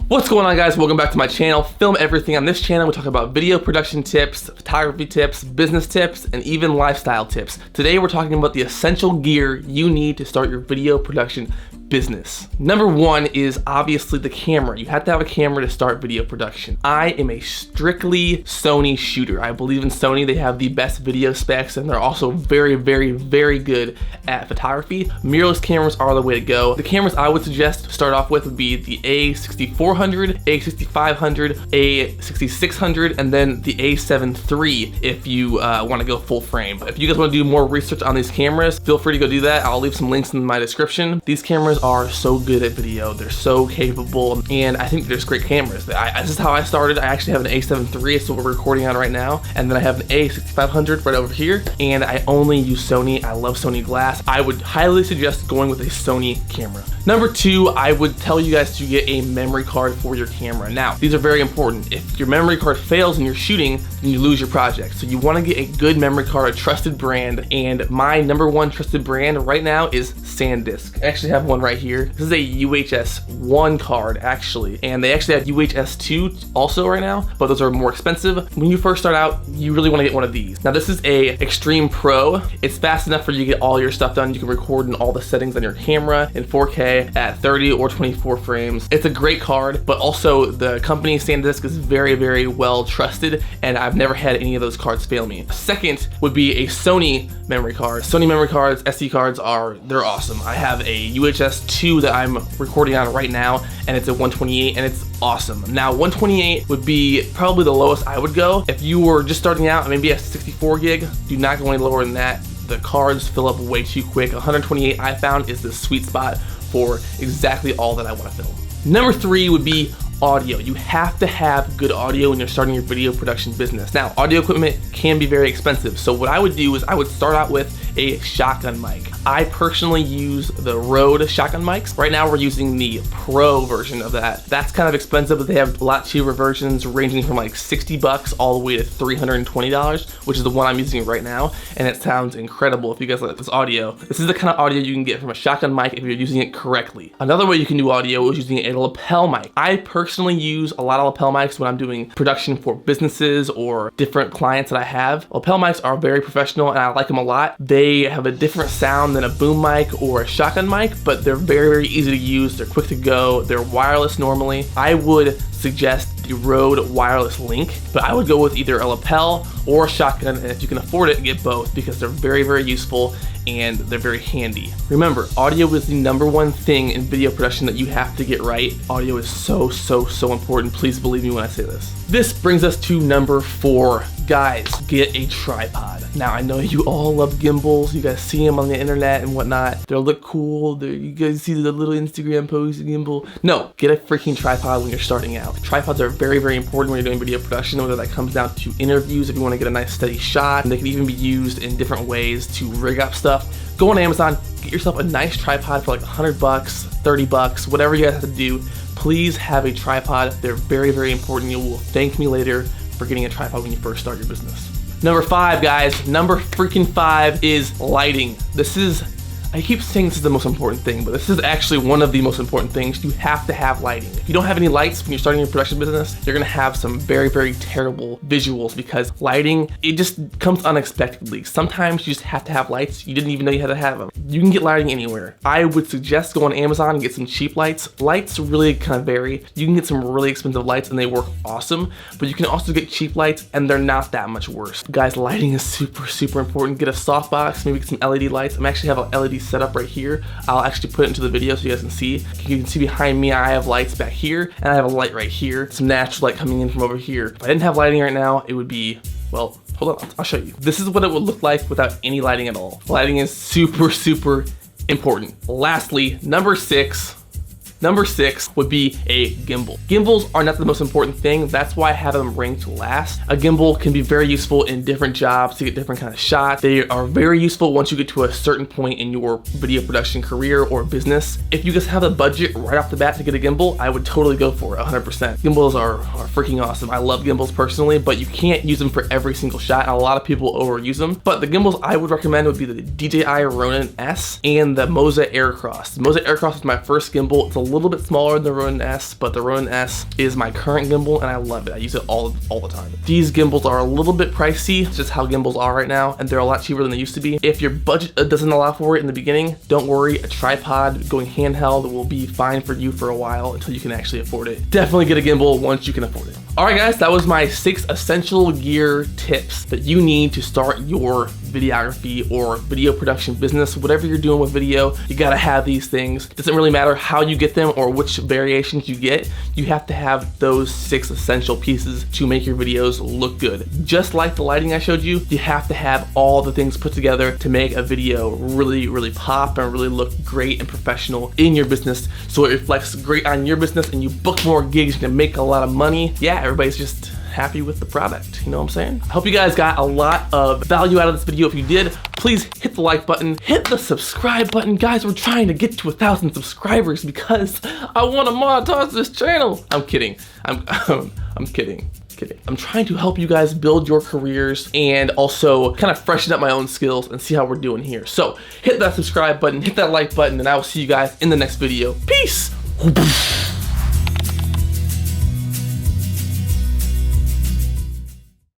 What's going on, guys? Welcome back to my channel, Film Everything. On this channel, we talk about video production tips, photography tips, business tips, and even lifestyle tips. Today, we're talking about the essential gear you need to start your video production business. Number one is obviously the camera. You have to have a camera to start video production. I am a strictly Sony shooter. I believe in Sony. They have the best video specs, and they're also very, very, very good at photography. Mirrorless cameras are the way to go. The cameras I would suggest to start off with would be the A6400, A6500, A6600, and then the A7 III if you want to go full frame. If you guys want to do more research on these cameras, feel free to go do that. I'll leave some links in my description. These cameras are so good at video. They're so capable, and I think they're just great cameras. This is how I started. I actually have an A7 III, it's what we're recording on right now, and then I have an A6500 right over here, and I only use Sony. I love Sony glass. I would highly suggest going with a Sony camera. Number two, I would tell you guys to get a memory card for your camera. Now, these are very important. If your memory card fails and you're shooting, then you lose your project. So you want to get a good memory card, a trusted brand, and my number one trusted brand right now is SanDisk. I actually have one right here. This is a UHS 1 card, actually, and they actually have UHS 2 also right now, but those are more expensive. When you first start out, you really want to get one of these. Now, this is a Extreme Pro. It's fast enough for you to get all your stuff done. You can record in all the settings on your camera in 4K at 30 or 24 frames. It's a great card, but also the company SanDisk is very, very well trusted, and I've never had any of those cards fail me. Second would be a Sony memory card. Sony memory cards, SD cards they're awesome. I have a UHS 2 that I'm recording on right now, and it's a 128, and it's awesome. Now, 128 would be probably the lowest I would go. If you were just starting out, maybe a 64 gig, do not go any lower than that. The cards fill up way too quick. 128 I found is the sweet spot for exactly all that I want to film. Number three would be audio. You have to have good audio when you're starting your video production business. Now, audio equipment can be very expensive. So what I would do is I would start out with a shotgun mic. I personally use the Rode shotgun mics. Right now we're using the Pro version of that. That's kind of expensive, but they have a lot cheaper versions ranging from like 60 bucks all the way to $320, which is the one I'm using right now. And it sounds incredible if you guys like this audio. This is the kind of audio you can get from a shotgun mic if you're using it correctly. Another way you can do audio is using a lapel mic. I personally use a lot of lapel mics when I'm doing production for businesses or different clients that I have. Lapel mics are very professional, and I like them a lot. They have a different sound than a boom mic or a shotgun mic, but they're very, very easy to use. They're quick to go. They're wireless normally. I would suggest the Rode Wireless Link, but I would go with either a lapel or a shotgun, and if you can afford it, get both because they're very, very useful and they're very handy. Remember, audio is the number one thing in video production that you have to get right. Audio is so, so, so important. Please believe me when I say this. This brings us to number four. Guys, get a tripod. Now, I know you all love gimbals. You guys see them on the internet and whatnot. They look cool. You guys see the little Instagram post gimbal. No, get a freaking tripod when you're starting out. Tripods are very, very important when you're doing video production, whether that comes down to interviews, if you want to get a nice steady shot. And they can even be used in different ways to rig up stuff. Go on Amazon, get yourself a nice tripod for like 100 bucks, 30 bucks, whatever you guys have to do. Please have a tripod. They're very, very important. You will thank me later for getting a tripod when you first start your business. Number five, guys, number freaking five is lighting. I keep saying this is the most important thing, but this is actually one of the most important things. You have to have lighting. If you don't have any lights when you're starting your production business, you're gonna have some very, very terrible visuals because lighting, it just comes unexpectedly. Sometimes you just have to have lights. You didn't even know you had to have them. You can get lighting anywhere. I would suggest go on Amazon and get some cheap lights. Lights really kind of vary. You can get some really expensive lights and they work awesome, but you can also get cheap lights and they're not that much worse. Guys, lighting is super, super important. Get a softbox, maybe get some LED lights. I actually have an LED set up right here. I'll actually put it into the video so you guys can see. You can see behind me, I have lights back here, and I have a light right here. Some natural light coming in from over here. If I didn't have lighting right now, it would be, well, hold on, I'll show you. This is what it would look like without any lighting at all. Lighting is super, super important. Lastly, number six would be a gimbal. Gimbals are not the most important thing. That's why I have them ranked last. A gimbal can be very useful in different jobs to get different kind of shots. They are very useful once you get to a certain point in your video production career or business. If you just have a budget right off the bat to get a gimbal, I would totally go for it 100%. Gimbals are freaking awesome. I love gimbals personally, but you can't use them for every single shot. And a lot of people overuse them. But the gimbals I would recommend would be the DJI Ronin S and the Moza Aircross. The Moza Aircross is my first gimbal. It's a little bit smaller than the Ronin S, but the Ronin S is my current gimbal and I love it. I use it all the time. These gimbals are a little bit pricey, it's just how gimbals are right now, and they're a lot cheaper than they used to be. If your budget doesn't allow for it in the beginning, don't worry, a tripod going handheld will be fine for you for a while until you can actually afford it. Definitely get a gimbal once you can afford it. Alright guys, that was my 6 essential gear tips that you need to start your videography or video production business. Whatever you're doing with video, you gotta have these things. It doesn't really matter how you get them or which variations you get, you have to have those 6 essential pieces to make your videos look good. Just like the lighting I showed you, you have to have all the things put together to make a video really pop and really look great and professional in your business, so it reflects great on your business and you book more gigs, you can make a lot of money. Yeah, everybody's just happy with the product, you know what I'm saying? I hope you guys got a lot of value out of this video. If you did, please hit the like button, hit the subscribe button. Guys, we're trying to get to 1,000 subscribers because I want to monetize this channel. I'm kidding. I'm kidding. I'm trying to help you guys build your careers and also kind of freshen up my own skills and see how we're doing here. So hit that subscribe button, hit that like button, and I will see you guys in the next video. Peace.